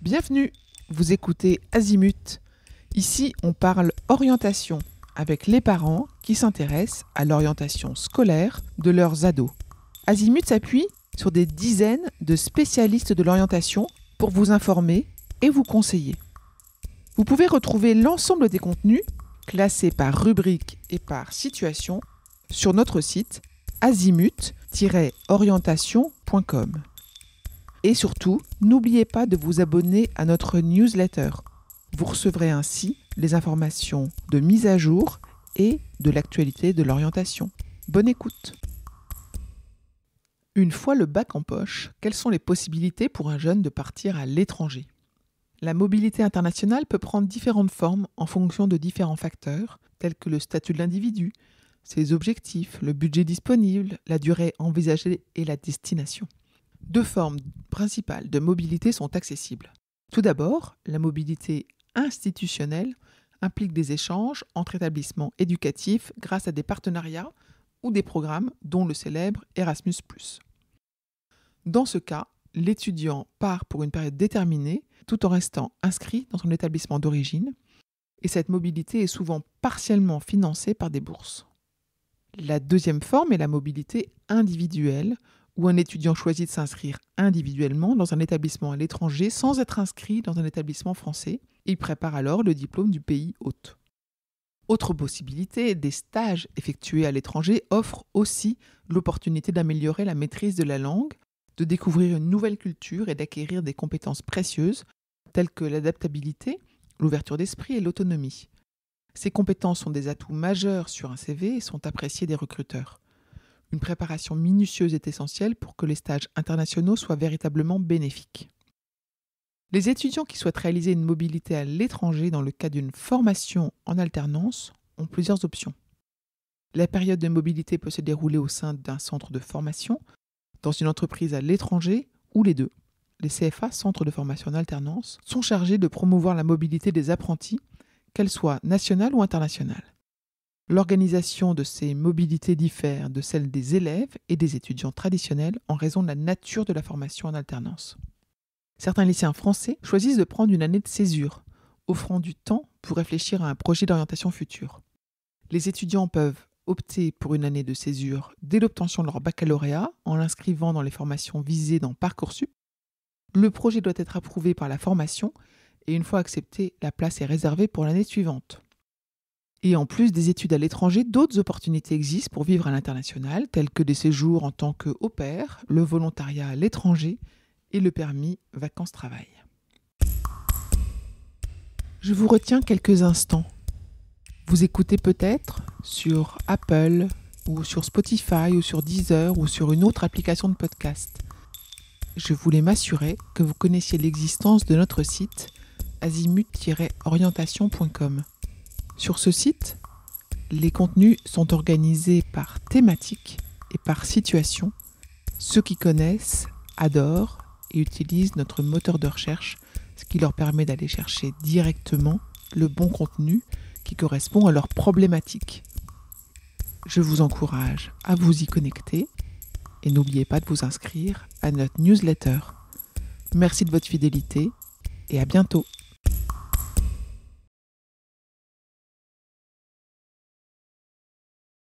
Bienvenue, vous écoutez Azimut. Ici, on parle orientation avec les parents qui s'intéressent à l'orientation scolaire de leurs ados. Azimut s'appuie sur des dizaines de spécialistes de l'orientation pour vous informer et vous conseiller. Vous pouvez retrouver l'ensemble des contenus classés par rubrique et par situation sur notre site azimut-orientation.com. Et surtout, n'oubliez pas de vous abonner à notre newsletter. Vous recevrez ainsi les informations de mise à jour et de l'actualité de l'orientation. Bonne écoute. Une fois le bac en poche, quelles sont les possibilités pour un jeune de partir à l'étranger ? La mobilité internationale peut prendre différentes formes en fonction de différents facteurs, tels que le statut de l'individu, ses objectifs, le budget disponible, la durée envisagée et la destination. Deux formes principales de mobilité sont accessibles. Tout d'abord, la mobilité institutionnelle implique des échanges entre établissements éducatifs grâce à des partenariats ou des programmes dont le célèbre Erasmus+. Dans ce cas, l'étudiant part pour une période déterminée tout en restant inscrit dans son établissement d'origine et cette mobilité est souvent partiellement financée par des bourses. La deuxième forme est la mobilité individuelle où un étudiant choisit de s'inscrire individuellement dans un établissement à l'étranger sans être inscrit dans un établissement français. Il prépare alors le diplôme du pays hôte. Autre possibilité, des stages effectués à l'étranger offrent aussi l'opportunité d'améliorer la maîtrise de la langue, de découvrir une nouvelle culture et d'acquérir des compétences précieuses telles que l'adaptabilité, l'ouverture d'esprit et l'autonomie. Ces compétences sont des atouts majeurs sur un CV et sont appréciées des recruteurs. Une préparation minutieuse est essentielle pour que les stages internationaux soient véritablement bénéfiques. Les étudiants qui souhaitent réaliser une mobilité à l'étranger dans le cadre d'une formation en alternance ont plusieurs options. La période de mobilité peut se dérouler au sein d'un centre de formation, dans une entreprise à l'étranger ou les deux. Les CFA, centres de formation en alternance, sont chargés de promouvoir la mobilité des apprentis, qu'elle soit nationale ou internationale. L'organisation de ces mobilités diffère de celle des élèves et des étudiants traditionnels en raison de la nature de la formation en alternance. Certains lycéens français choisissent de prendre une année de césure, offrant du temps pour réfléchir à un projet d'orientation future. Les étudiants peuvent opter pour une année de césure dès l'obtention de leur baccalauréat en l'inscrivant dans les formations visées dans Parcoursup. Le projet doit être approuvé par la formation et une fois accepté, la place est réservée pour l'année suivante. Et en plus des études à l'étranger, d'autres opportunités existent pour vivre à l'international, telles que des séjours en tant que au pair, le volontariat à l'étranger et le permis vacances-travail. Je vous retiens quelques instants. Vous écoutez peut-être sur Apple ou sur Spotify ou sur Deezer ou sur une autre application de podcast. Je voulais m'assurer que vous connaissiez l'existence de notre site azimut-orientation.com. Sur ce site, les contenus sont organisés par thématique et par situation. Ceux qui connaissent adorent et utilisent notre moteur de recherche, ce qui leur permet d'aller chercher directement le bon contenu qui correspond à leurs problématiques. Je vous encourage à vous y connecter et n'oubliez pas de vous inscrire à notre newsletter. Merci de votre fidélité et à bientôt.